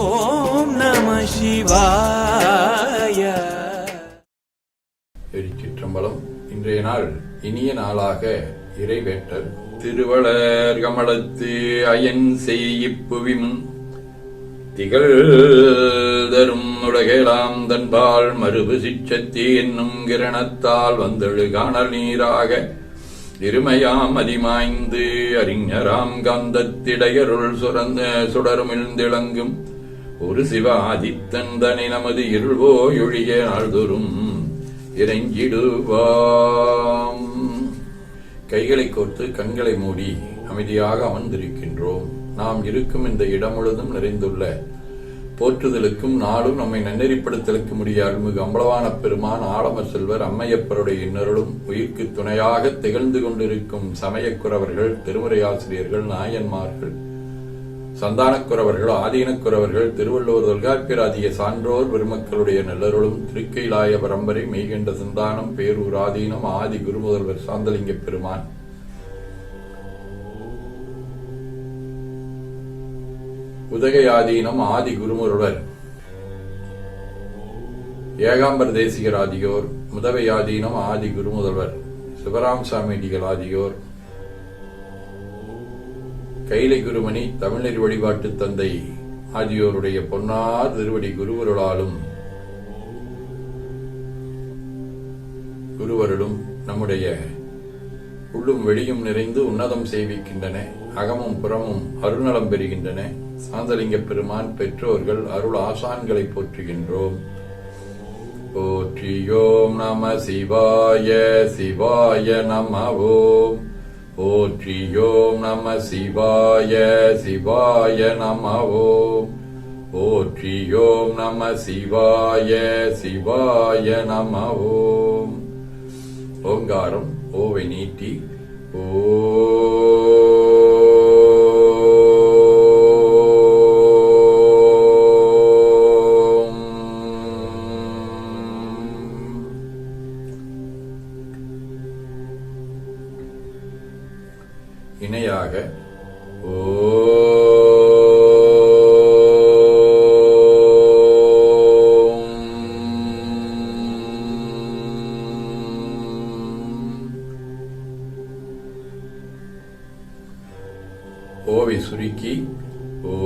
ஓம் நம சிவாய. திருச்சிற்றம்பலம். இன்றைய நாள் இனிய நாளாக இறைவேற்றல். திருவளர் கமலத்து அயன் செய்யிப்புவிமுன் திகழ்தரும் உலகெலாம் தன்பால் மறுபு சிச்சத்தி என்னும் கிரணத்தால் வந்தெழு காணல் நீராக இருமையாம் அதிமாய்ந்து அறிஞராம் காந்தத்திடையருள் சுடருமிழ்ந்திளங்கும் ஒரு சிவ ஆதித்தன் தனி நமது இருள்வோயொழிய நாள்தோறும் இறைஞ்சிடுவாம். கைகளை கோர்த்து கண்களை மூடி அமைதியாக அமர்ந்திருக்கின்றோம். நாம் இருக்கும் இந்த இடம் முழுதும் நிறைந்துள்ள போற்றுதலுக்கும் நாளும் நம்மை நன்னெறிப்படுத்தலுக்கு முடிய அருள்மிகு அம்பலவான பெருமான் ஆலமர் செல்வர் அம்மையப்பருடைய இன்னருளும் உயிர்க்கு துணையாக திகழ்ந்து கொண்டிருக்கும் சமயக்குறவர்கள், திருமுறையாசிரியர்கள், நாயன்மார்கள், சந்தானக்குறவர்கள், ஆதீனக்குறவர்கள், திருவள்ளுவர், தொல்காப்பியர் ஆகிய சான்றோர் பெருமக்களுடைய நல்லருளும் திருக்கைலாய பரம்பரை மெய்கண்ட சந்தானம் பேரூர் ஆதீனம் ஆதி குருமுதல்வர் சாந்தலிங்க பெருமான், உதகையாதீனம் ஆதி குருமுருவர் ஏகாம்பர தேசிகர் ஆகியோர், முதவையாதீனம் ஆதி குருமுதல்வர் சிவராம் சாமிடிகள் ஆகியோர், கைலை குருமணி தமிழர் வழிபாட்டு தந்தை ஆகியோருடைய பொன்னார் திருவடி குருவருளாலும் குருவருளும் நம்முடைய உள்ளும் வெளியும் நிறைந்து உன்னதம் செய்விக்கின்றன. அகமும் புறமும் அருள்நலம் பெறுகின்றன. சாந்தலிங்க பெருமான் பெற்றோர்கள் அருள் ஆசான்களை போற்றுகின்றோம். போற்றியோம் நம சிவாய சிவாய நம ஓம். போற்றியோம் நம சிவாய சிவாய நம ஓம். போற்றியோம் நம சிவாய சிவாய நம ஓம். ஓங்காரம் ஓவை நீட்டி ஓ இணையாக ஓ ஓவை சுருக்கி ஓம்.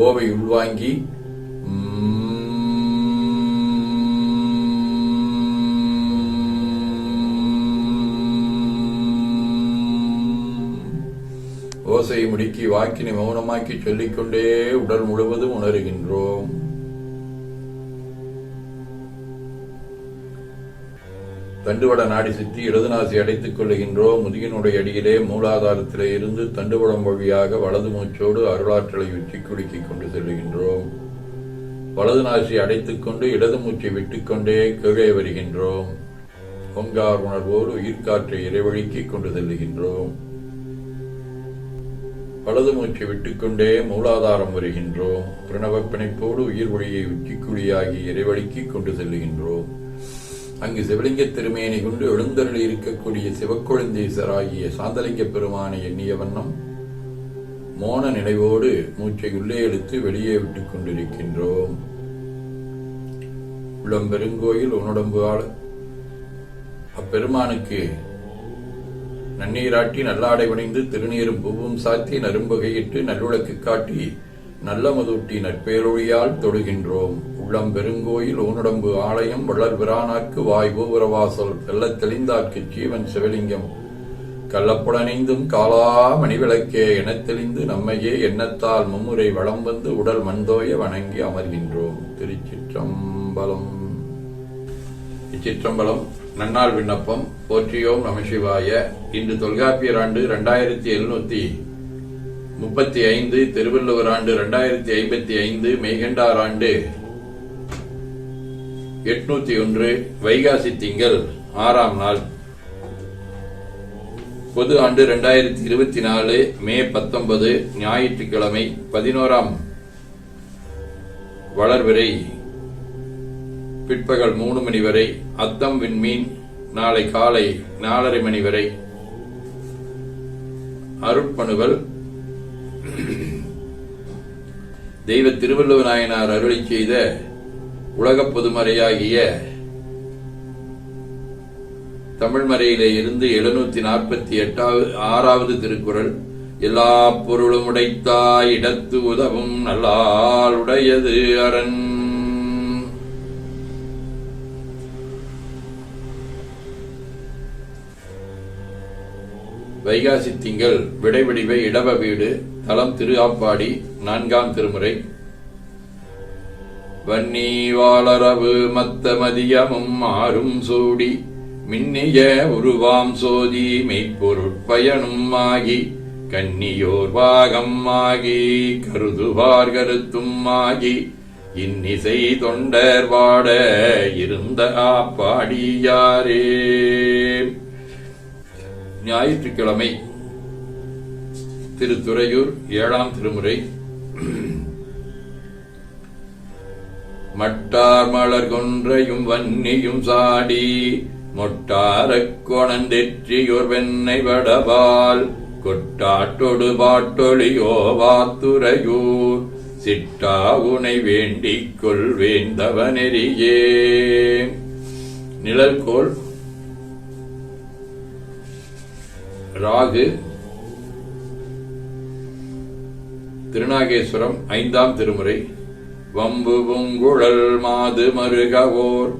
ஓவை உள்வாங்கி ஓசையை முடுக்கி வாக்கினை மௌனமாக்கி சொல்லிக்கொண்டே உடல் முழுவதும் உணர்கின்றோம். தண்டுவட நாடி சுற்றி இடதுநாசி அடைத்துக் கொள்ளுகின்றோம். முதுகினுடைய அடியிலே மூலாதாரத்திலே இருந்து தண்டுவடம் வழியாக வலது மூச்சோடு அருளாற்றலை உச்சி குலுக்கிக் கொண்டு செல்லுகின்றோம். வலது நாசி அடைத்துக் கொண்டு இடது மூச்சை விட்டுக்கொண்டே கீழே வருகின்றோம். ஓங்கார் உணர்வோடு உயிர்காற்றை இறைவழிக்கிக் கொண்டு செல்லுகின்றோம். வலது மூச்சை விட்டுக்கொண்டே மூலாதாரம் வருகின்றோம். பிரணவ பிணைப்போடு உயிர் ஒளியை உச்சிக்குழியாகி இறைவழிக்கிக் கொண்டு செல்லுகின்றோம். அங்கு சிவலிங்க திருமேனி கொண்டு எழுந்தருளி இருக்கக்கூடிய சிவக்குழந்தீசராகிய சாந்தலிங்க பெருமானை எண்ணிய வண்ணம் மோன நினைவோடு மூச்சை உள்ளே எடுத்து வெளியே விட்டுக் கொண்டிருக்கின்றோம். உள்ளம்பெருங்கோயில் உன்னுடம்பு ஆள அப்பெருமானுக்கு நன்னீராட்டி நல்லாடை வணிந்து திருநீரும் பூவும் சாத்தி நரும்பகையிட்டு நல்லுழக்கு காட்டி நல்ல மதூட்டி நற்பேரொழியால் தொழுகின்றோம். உள்ளம் பெருங்கோயில் ஊனுடம்பு ஆலயம் வளர் பிரானாக்கு வாய் கோபுரவாசல் வெள்ளத் தெளிந்தார்க்கு ஜீவன் சிவலிங்கம் கள்ளப்புலனைந்தும் காலா மணிவிளக்கே எனத் தெளிந்து நம்மையே எண்ணத்தால் மும்முறை வளம் வந்து உடல் மண்தோய வணங்கி அமர்கின்றோம். திருச்சிற்றம்பலம். இச்சிற்றம்பலம் நன்னாள் விண்ணப்பம். போற்றியோம் நமசிவாய. இன்று தொல்காப்பியர் ஆண்டு 2735, திருவள்ளுவர் ஆண்டு 2055, மெய்கண்டார் ஆண்டு 801, வைகாசி திங்கள் 6ஆம் நாள். பொது ஆண்டு 2024, மே 19, ஞாயிற்றுக்கிழமை, 11ஆம் வளர்விரை பிற்பகல் 3 மணி வரை. அத்தம் விண்மீன் நாளை காலை 4:30 மணி வரை. அருட்பணுவல் தெய்வ திருவள்ளுவ நாயனார் அருளி செய்த உலக பொதுமறையாகிய தமிழ்மறையிலே இருந்து 746வது திருக்குறள். எல்லா பொருளும் உடைத்தாய் இடத்து உதவும் நல்லால் உடையது அரண். வைகாசி திங்கள் விடைவடிவை இடவ வீடு. தலம் திரு ஆப்பாடி. 4ஆம் திருமுறை. வன்னி வாளரவு மத்த மதியமும் ஆறும் சூடி மின்னிய உருவாம் சோதி மெய்ப்பொருட்பயனும் ஆகி கன்னியோர் பாகம் ஆகி கருதுவார் கருத்தும் ஆகி இன்னிசை தொண்டர் வாட இருந்த ஆப்பாடியாரே. ஞாயிற்றுக்கிழமை திருத்துறையூர் 7ஆம் திருமுறை. மட்டார் மலர் கொன்றையும் வன்னியும் சாடி மொட்டாரக் கொணந்தெற்றியோர் வெண்ணை வடபால் கொட்டாட்டொடு பாட்டொழியோ வாத்துறையூர் சிட்டா உனை வேண்டிக் கொள்வேந்தவனெறியே. நிழல்கோள் ராகு திருநாகேஸ்வரம் 5ஆம் திருமுறை. வம்பு பூங்குழல் மாது மருகவோர்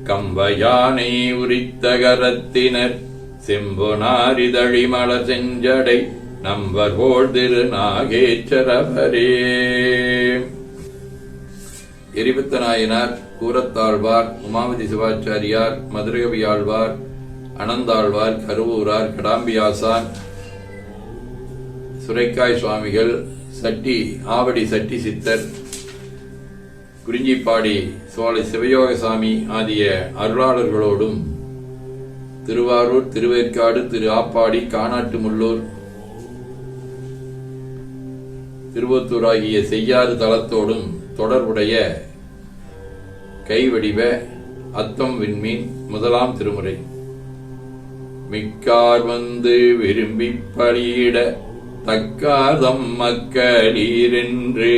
கம்பயானை உரித்த கரத்தினர் செம்பொனாரிதழி மலர் செஞ்சடை நம்பர் போல் திருநாகேச்சரவரே. எரிபத்த நாயனார், கூரத்தாழ்வார், உமாவதி சிவாச்சாரியார், மதுரகவியாழ்வார், அனந்தாழ்வார், கருவூரார், கடாம்பியாசான், சுரைக்காய் சுவாமிகள், சட்டி ஆவடி சட்டி சித்தர், குறிஞ்சிப்பாடி சோலை சிவயோகசாமி ஆகிய அருளாளர்களோடும் திருவாரூர், திருவேற்காடு, திரு ஆப்பாடி, கானாட்டு முள்ளூர், திருவத்தூர் ஆகிய செய்யாறு தலத்தோடும் தொடர்புடைய கைவடிவ அத்தம் விண்மீன் 1ஆம் திருமுறை. மிக்கார் வந்து விரும்பி பலியிட தக்காதம் மக்களீரென்று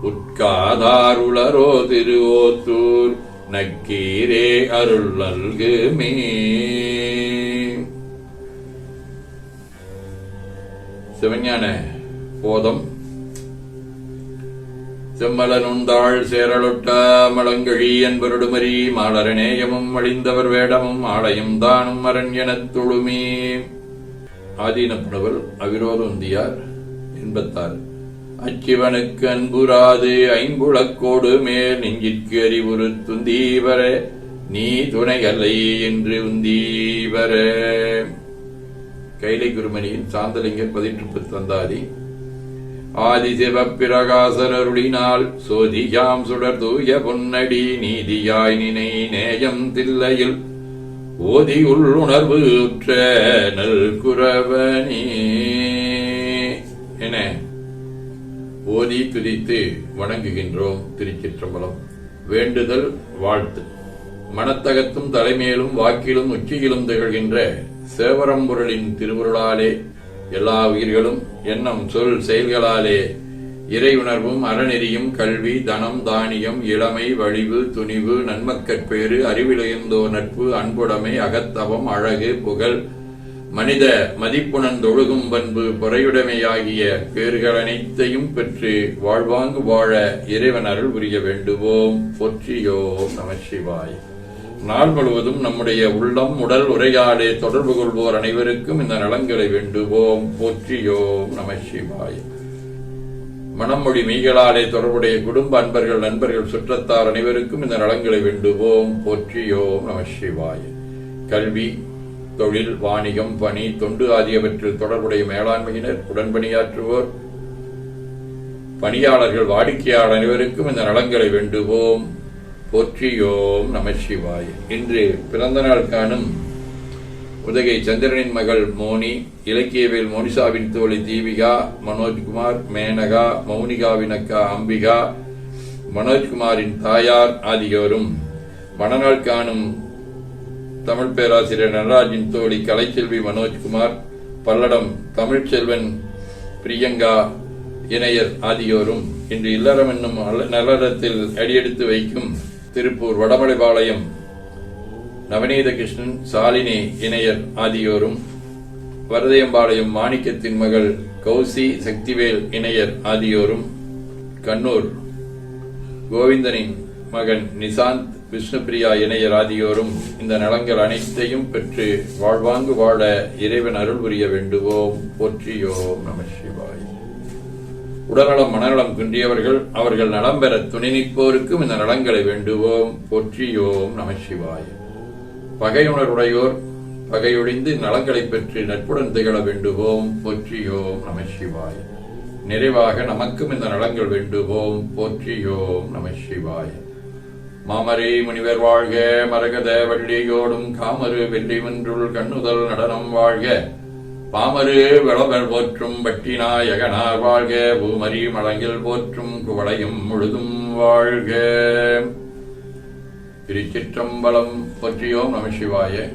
உட்காதார் உளரோ திருவோத்தூர் நக்கீரே அருள் நல்குமே. சிவஞான போதம். செம்மலனுந்தாள் சேரலொட்ட மலங்கழி என்பருடுமரி மாலரநேயமும் அழிந்தவர் வேடமும் ஆலயம் தானும் அரண் எனத் தொழுமே. ஆதீனப்புணவல் அவிரோத உந்தியார் 86. அச்சிவனுக்கு அன்புராது ஐம்புலக்கோடு மேல் நெஞ்சிற்கு அறிவுறு துந்தீவர நீ துணைகல்லை என்று உந்தீவர. கைலை குருமணியின் சாந்தலிங்கர் 18 வந்தாதி. ஆதிசிவப்பிரகாசரருளினால் சோதியாம் சுடர் தூய பொன்னடி நீதியாய் நினை நேயம் தில்லையில் ஓதி உள்ளுணர்வு உற்ற நல் குரவனே என ஓதி துதித்து வணங்குகின்றோம். திருச்சிற்றம்பலம். வேண்டுதல் வாழ்த்து. மனத்தகத்தும் தலைமையிலும் வாக்கிலும் உச்சியிலும் திகழ்கின்ற சேவரம்பொருளின் திருவுருளாலே எல்லா உயிர்களும் எண்ணம் சொல் செயல்களாலே இறையுணர்வும் அறநெறியும் கல்வி தனம் தானியம் இளமை வழிவு துணிவு நன்மக்கட்பேறு அறிவிலுயர்ந்தோர் நட்பு அன்புடைமை அகத்தவம் அழகு புகழ் மனித மதிப்புணர்ந்தொழுகும் பண்பு பொறையுடைமையாகிய பேறுகள் அனைத்தையும் பெற்று வாழ்வாங்கு வாழ இறைவன் அருள் புரிய வேண்டுவோம். போற்றியோம் நம சிவாய். நாள் முழுவதும் நம்முடைய உள்ளம் உடல் உரையாடே தொடர்பு கொள்வோர் அனைவருக்கும் இந்த நலன்களை வேண்டுவோம். போற்றியோம் நம சிவாய். மனமொழி மெய்களாலே தொடர்புடைய குடும்ப அன்பர்கள் நண்பர்கள் சுற்றத்தார் அனைவருக்கும் இந்த நலன்களை வேண்டுவோம். போற்றியோம் நம சிவாய். கல்வி தொழில் வாணிகம் பணி தொண்டு ஆகியவற்றில் தொடர்புடைய மேலாண்மையினர் உடன்பணியாற்றுவோர் பணியாளர்கள் வாடிக்கையாளர் அனைவருக்கும் இந்த நலன்களை வேண்டுவோம். போற்றியோம் நம சிவாய். இன்று பிறந்த நாள் காணும் உதகை சந்திரனின் மகள் மோனி, இலக்கியவேல் மோனிசாவின் தோழி தீபிகா, மனோஜ்குமார், மேனகா, மௌனிகாவின் அக்கா அம்பிகா, மனோஜ்குமாரின் தாயார் ஆகியோரும் மணநாள் காணும் தமிழ் பேராசிரியர் நடராஜின் தோழி கலைச்செல்வி மனோஜ்குமார், பல்லடம் தமிழ்ச்செல்வன் பிரியங்கா இணையர் ஆகியோரும் இன்று இல்லறம் என்னும் நல்லறத்தில் அடியெடுத்து வைக்கும் திருப்பூர் வடமலைபாளையம் நவநீத கிருஷ்ணன் சாலினி இணையர் ஆகியோரும், வரதயம்பாளையம் மாணிக்கத்தின் மகள் கௌசி சக்திவேல் இணையர் ஆகியோரும், கண்ணூர் கோவிந்தனின் மகன் நிசாந்த் விஷ்ணுபிரியா இணையர் ஆகியோரும் இந்த நலங்கள் அனைத்தையும் பெற்று வாழ்வாங்கு வாழ இறைவன் அருள் புரிய வேண்டுவோம். போற்றியோம் நம சிவாய். உடல்நலம் மனநலம் குன்றியவர்கள் அவர்கள் நலம் பெற துணை நிற்போருக்கும் இந்த நலங்களை வேண்டுவோம். போற்றியோம் நம சிவாய். பகையுணர்வுடையோர் பகையொழிந்து நலங்களை பெற்று நட்புடன் திகழ வேண்டுவோம். போற்றியோம் நம சிவாய். நிறைவாக நமக்கும் இந்த நலங்கள் வேண்டுவோம். போற்றியோம் நம சிவாய். மாமரை முனிவர் வாழ்க, மரகத வள்ளியோடும் காமரு வெள்ளி வென்றுள் கண்ணுதல் நடனம் வாழ்க, பாமரு விளவர் போற்றும் பட்டினாயகனார் வாழ்க, பூமரி மலங்கில் போற்றும் குவளையும் முழுதும் வாழ்க. திருச்சிற்றம்பலம். போற்றியோம் நம சிவாய.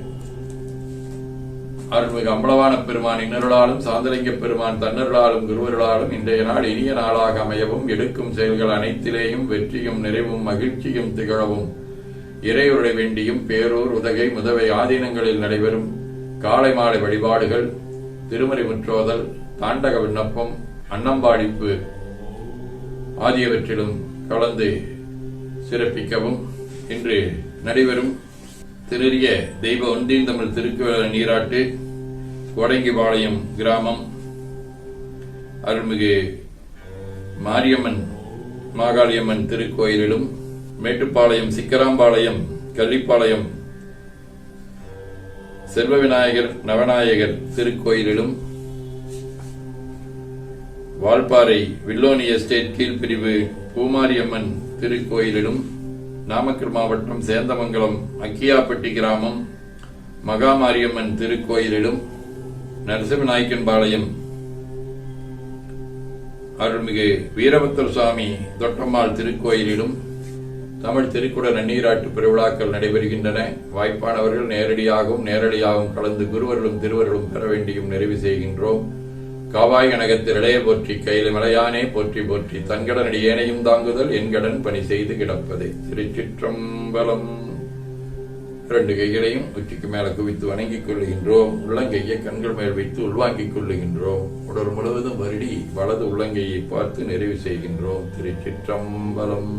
அருள்மிகு அம்பலவான பெருமான் இன்னருளாலும் சாந்தலிங்க பெருமான் தன்னருளாலும் குருவருளாலும் இன்றைய நாள் இனிய நாளாக அமையவும், எடுக்கும் செயல்கள் அனைத்திலேயும் வெற்றியும் நிறைவும் மகிழ்ச்சியும் திகழவும் இறையுரை வேண்டியும் பேரூர் உதகை முதவை ஆதீனங்களில் நடைபெறும் காலை மாலை வழிபாடுகள், திருமறை முற்றோதல், தாண்டக விண்ணப்பம், அன்னம்பாடிப்பு ஆகியவற்றிலும் கலந்து சிறப்பிக்கவும் இன்று நடைபெறும் திருரிய தெய்வ ஒன்றீந்தமிழ் திருக்குவள நீராட்டு கோடங்கிபாளையம் கிராமம் அருள்மிகு மாரியம்மன் மாகாளியம்மன் திருக்கோயிலிலும், மேட்டுப்பாளையம் சிக்கராம்பாளையம் கள்ளிப்பாளையம் செல்வ விநாயகர் நவநாயகர் திருக்கோயிலிலும், வால்பாறை வில்லோனி எஸ்டேட் கீழ்பிரிவு பூமாரியம்மன் திருக்கோயிலிலும், நாமக்கல் மாவட்டம் சேந்தமங்கலம் அக்கியாப்பட்டி கிராமம் மகாமாரியம்மன் திருக்கோயிலிலும், நரசிம்மநாயக்கன்பாளையம் அருள்மிகு வீரபத்திர சுவாமி தொட்டம்மாள் திருக்கோயிலிலும் தமிழ் திருக்குட நன்னீராட்டு பெருவிழாக்கள் நடைபெறுகின்றன. வாய்ப்பானவர்கள் நேரடியாகவும் கலந்து குருவர்களும் திருவர்களும் பெற வேண்டியும் நிறைவு செய்கின்றோம். காவாய் கனகத்தில் இளைய போற்றி கையில மலையானே போற்றி போற்றி தன்கடன் ஏனையும் தாங்குதல் என்கடன் பணி செய்து கிடப்பதே. திருச்சிற்றம்பலம். 2 கைகளையும் உச்சிக்கு மேல குவித்து வணங்கிக் கொள்ளுகின்றோம். உள்ளங்கையை கண்கள் மேல் வைத்து உள்வாங்கிக் கொள்ளுகின்றோம். உடல் முழுவதும் வருடி வலது உள்ளங்கையை பார்த்து நிறைவு செய்கின்றோம். திருச்சிற்றம்பலம்.